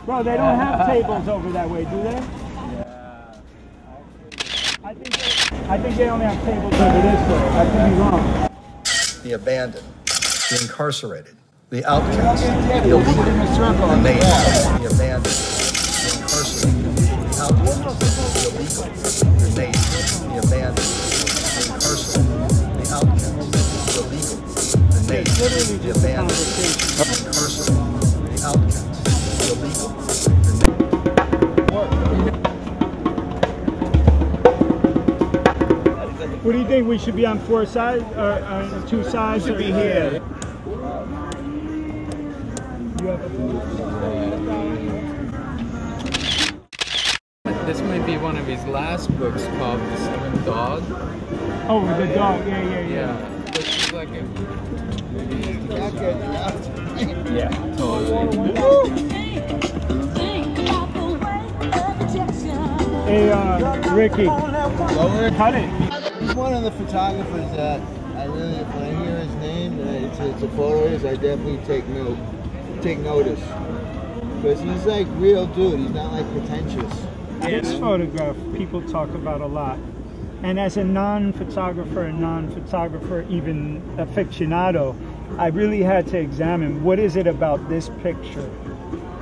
Bro, they don't have tables over that way, do they? Yeah. I think they only have tables over this way. I could be wrong. The abandoned, the incarcerated, the outcast, the illegal, the native, the abandoned, the incarcerated, the outcast, the illegal, the native, the abandoned, the incarcerated, the outcast, the illegal, the native, the abandoned, the incarcerated, the outcast, the illegal, the What do you think? We should be on 4 sides or 2 sides? Should be here. This might be one of his last books called The Slim Dog. Oh, the dog. Yeah. Yeah. This is like a... Yeah, totally. Hey, Ricky. Cut it. He's one of the photographers that I really, when I hear his name, it's a photo of his, I definitely take notice. Because he's like real dude, he's not like pretentious. This photograph people talk about a lot. And as a non-photographer and non-photographer, even aficionado, I really had to examine what is it about this picture.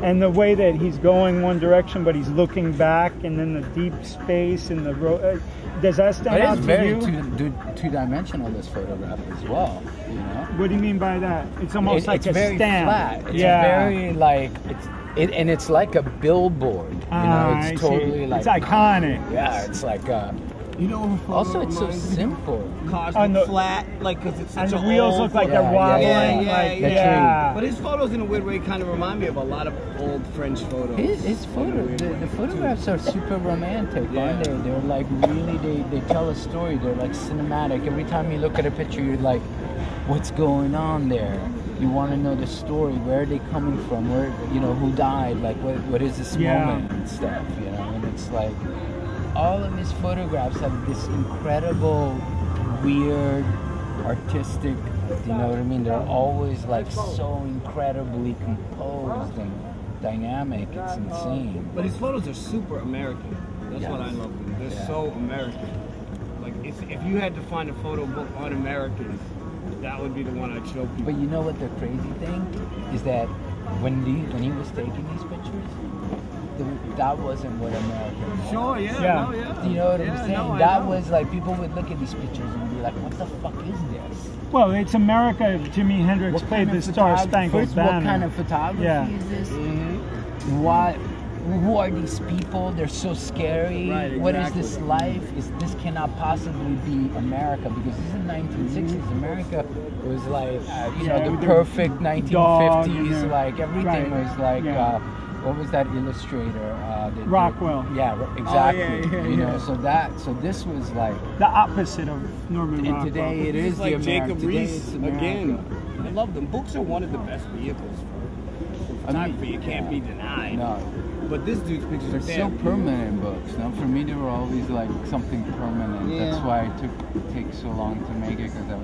And the way that he's going one direction, but he's looking back, and then the deep space and the road. Does that stand out to you? It's very two-dimensional, this photograph as well. You know. What do you mean by that? It's almost like a very stamp. Flat. It's yeah. very like and it's like a billboard. You know, it's totally like it's iconic. Yeah, it's like you know. Also, it's so simple. Cosmic flat, like because it's such and a the wheels look like they're wobbling. Yeah. But his photos, in a weird way, kind of remind me of a lot of old French photos. His photos, the photographs are super romantic, aren't they? They're like really, they tell a story. They're like cinematic. Every time you look at a picture, you're like, what's going on there? You want to know the story. Where are they coming from? Where, you know, who died? Like, what is this moment and stuff? You know, and it's like all of his photographs have this incredible, weird, artistic. You know what I mean? They're always like so incredibly composed and dynamic. It's insane. But his photos are super American. That's what I love them. They're so American. Like, if you had to find a photo book on Americans, that would be the one I'd show people. But you know what the crazy thing is, that when he was taking these pictures, that wasn't what America was. Sure, yeah. Do you know what I'm saying? No, that was like, people would look at these pictures and be like, what the fuck is this? Well, it's America if Jimi Hendrix played the Star Spangled Banner. What kind of photography is this? Who are these people? They're so scary. Right, exactly. What is this life? This cannot possibly be America, because this is the 1960s. America was like, you know, the perfect 1950s. Like everything was like. What was that illustrator? Rockwell. Exactly. You know, so this was like the opposite of Norman Rockwell. And today it is like Jacob Reese again. I love them. Books are one of the best vehicles for photography. You can't be denied. No. But this dude's pictures are so permanent books. Now, for me, they were always like something permanent. Yeah. That's why it take so long to make it, because I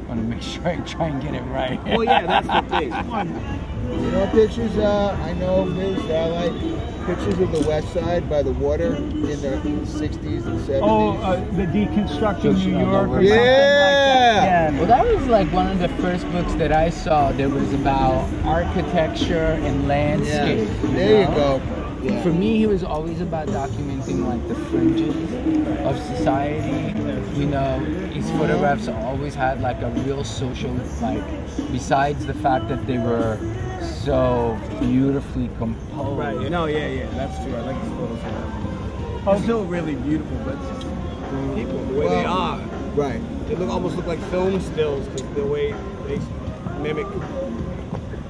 want to make sure I try and get it right. Well, yeah, that's the thing. You know, pictures, I know of his, I like pictures of the West Side by the water in the 60s and 70s. Oh, the Deconstructing New York or something like that. Yeah. Well, that was like one of the first books that I saw that was about architecture and landscape. Yeah. There you go. Yeah. For me, he was always about documenting like the fringes of society. You know, his photographs always had like a real social, like, besides the fact that they were so beautifully composed. Right. No, yeah, that's true. I like these photos. They're still really beautiful, but people, the way they are. Right. They almost look like film stills, because the way they mimic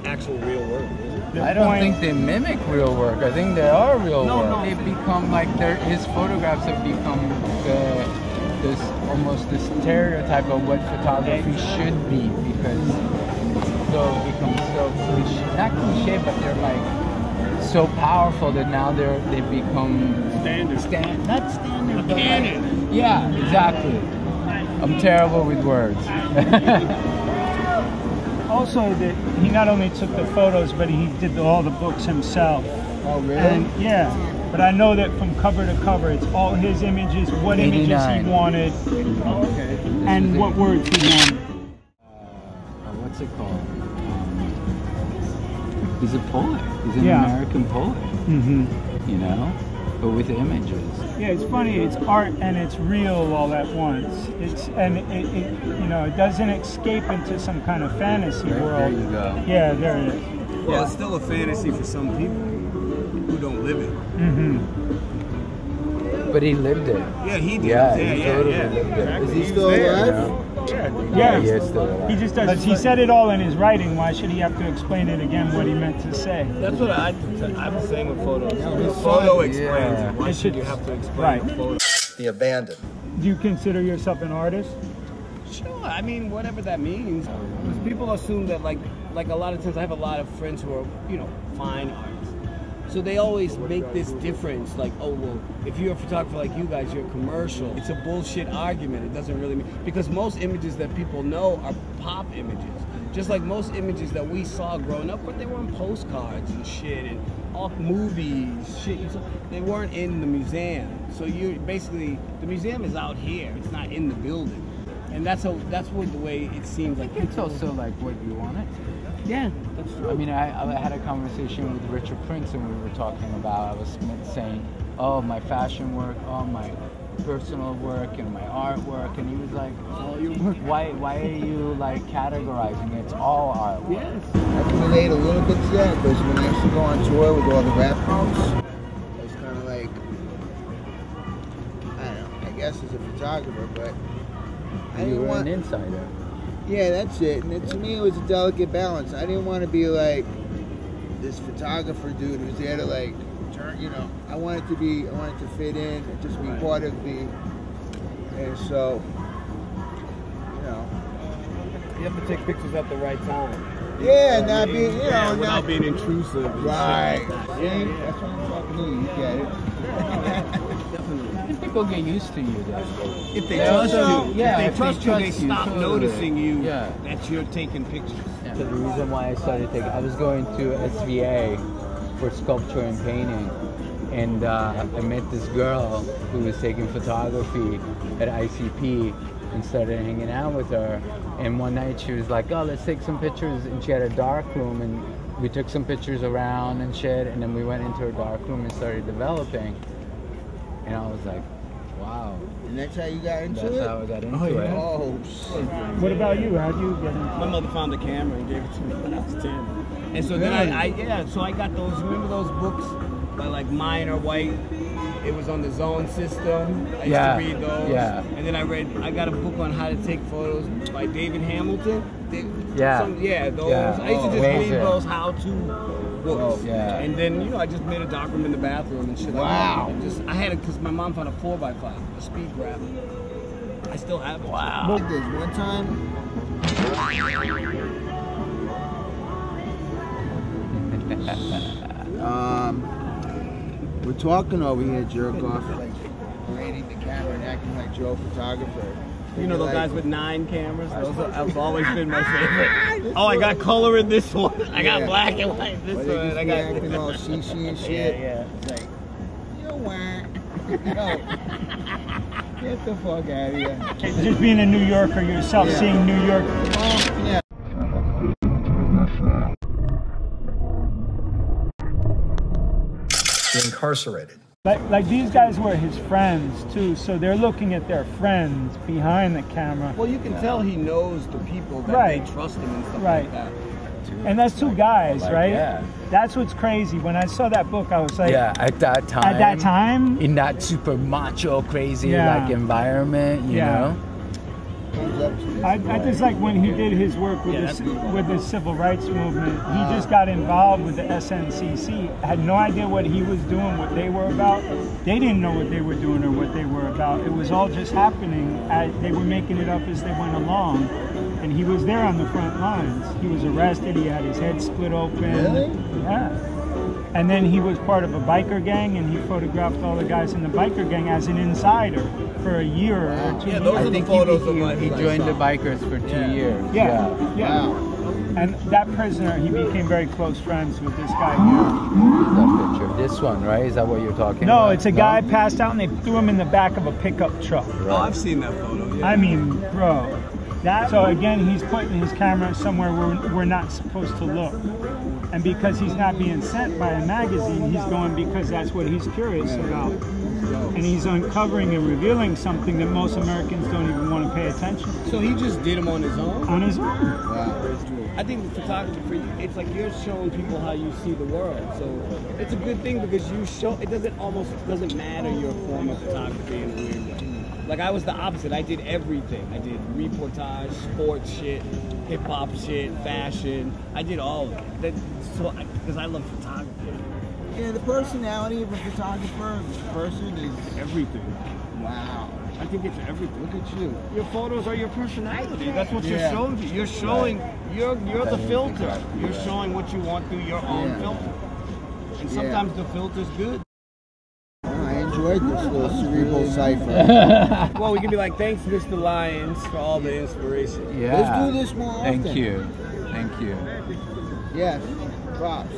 actual real work. I don't think they mimic real work. I think they are real work. No. They become like his photographs have become this almost this stereotype of what photography should be, because it becomes so cliche, not cliche, but they're like so powerful that now they've become not standard, but canon. Like, yeah, exactly. I'm terrible with words. Also, he not only took the photos, but he did all the books himself. Oh, really? And yeah, but I know that from cover to cover, it's all his images, what images 89. he wanted, Oh, okay. and what words he wanted. What's it called? He's a poet. He's an Yeah. American poet. Mm-hmm. You know, but with images. Yeah, it's funny. It's art and it's real all at once. It you know, it doesn't escape into some kind of fantasy Right, world. there you go. Yeah, there it is. Well, it's still a fantasy for some people who don't live it. Mm-hmm. But he lived it. Yeah, he did. Yeah, Yeah, he yeah, totally yeah. lived it. Is he still alive? Yeah, he is still alive. he just does. He said it all in his writing. Why should he have to explain it again? What he meant to say? That's what I was saying with photos. Yeah, The we photo saw it. explains Yeah. it. Why It should you should- have to explain right. the photo? The abandoned. Do you consider yourself an artist? Sure, I mean, whatever that means. Because people assume that, like a lot of times, I have a lot of friends who are, you know, fine artists. So they always make this difference, like, oh, well, if you're a photographer like you guys, you're commercial. It's a bullshit argument. It doesn't really mean, because most images that people know are pop images. Just like most images that we saw growing up, but they were on postcards and shit and off movies, shit. They weren't in the museum. So you basically, the museum is out here. It's not in the building. And that's what the way it seems like. It's also like what you want it. Yeah, that's true. I mean, I had a conversation with Richard Prince, and we were talking about, I was saying, oh, my fashion work, oh, my personal work, and my artwork, and he was like, all your work. why are you like categorizing it? It's all artwork. Yes. I can relate a little bit to that because when I used to go on tour with all the rap groups, I was kind of like, I don't know, I guess as a photographer, but I You didn't were want. an insider. Yeah, that's it. And to me, it was a delicate balance. I didn't want to be like this photographer dude who's there to like turn. You know, I wanted to fit in and just be part of the. And so, you know. You have to take pictures at the right time. Yeah, not be, you know, Yeah, not without being intrusive. and right. shit like that. See, Yeah, yeah. that's what I'm talking to you. You get it. Definitely. And people get used to you then. If they They trust also- you, yeah, if they trust you, they stop totally. noticing you Yeah. that you're taking pictures. Yeah. So the reason why I started taking, I was going to SVA for sculpture and painting, and I met this girl who was taking photography at ICP, and started hanging out with her. And one night she was like, "Oh, let's take some pictures," and she had a dark room, and we took some pictures around and shit, and then we went into her dark room and started developing. And I was like, "Wow, And that's how you got into that's it? how I got into it." Oh, shit. What about you? How do you get My into mother found the camera and gave it to me when I was 10. And so then so I got those, remember those books by like Minor White? It was on the Zone system. I used to read those. Yeah. And then I got a book on how to take photos by David Hamilton. Those. Yeah. I used to just Amazing. read those how-to books. Yeah. And then, you know, I just made a dark room in the bathroom and shit like Wow. that. I had it because my mom found a 4x5, a speed grab. I still have it. Wow. I did this one time. We're talking over here, jerk off, like parading the camera and acting like Joe photographer. You know those Like, guys with 9 cameras? Those have always been my favorite. Oh, I got color in this one. I got Yeah. black and white in Where this they one. just I be got acting all CC and shit. Yeah, It's like, you whack. No. Get the fuck out of here. just being a New Yorker yourself, Yeah. seeing New York? Yeah. The incarcerated. Like these guys were his friends too, so they're looking at their friends behind the camera. Well, you can tell he knows the people that Right. they trust him and stuff Right. like that. And that's two guys, Like, right? yeah. That's what's crazy. When I saw that book, I was like, Yeah, at that time. at that time, in that super macho, crazy Yeah. like environment, you Yeah. know. I just like when he did his work with with the civil rights movement. He just got involved with the SNCC. Had no idea what he was doing, what they were about. They didn't know what they were doing or what they were about. It was all just happening. They were making it up as they went along, and he was there on the front lines. He was arrested. He had his head split open. Really? Yeah. And then he was part of a biker gang, and he photographed all the guys in the biker gang as an insider for a year or 2 Yeah, years. those are I the think photos he, of what he I joined saw. the bikers for 2 years. Yeah. And that prisoner, he became very close friends with this guy here. That picture. this one, right? Is that what you're talking No, about? it's a guy passed out and they threw him in the back of a pickup truck. Oh, I've seen that photo. Yeah. I mean, bro. So again, he's putting his camera somewhere where we're not supposed to look. And because he's not being sent by a magazine, he's going because that's what he's curious about. And he's uncovering and revealing something that most Americans don't even want to pay attention to. So he just did them on his own? On his own. Wow. I think the photography for you, it's like you're showing people how you see the world. So it's a good thing because you show, it doesn't matter your form of photography in a weird way. Like I was the opposite. I did everything. I did reportage, sports shit, hip hop shit, fashion. I did all of it. Because I love photography. Yeah, the personality of a photographer person is Everything. wow. I think it's everything. Look at you. Your photos are your personality. That's what you're Yeah. showing. You're showing. You're the filter. You're showing what you want through your own Yeah. filter. And sometimes the filter's good. Oh, I enjoyed this little cerebral cipher. Well, we can be like, thanks, Mr. Lyons, for all the inspiration. Yeah. Let's do this more often. Thank you. Thank you. Yes, props.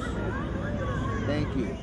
Thank you.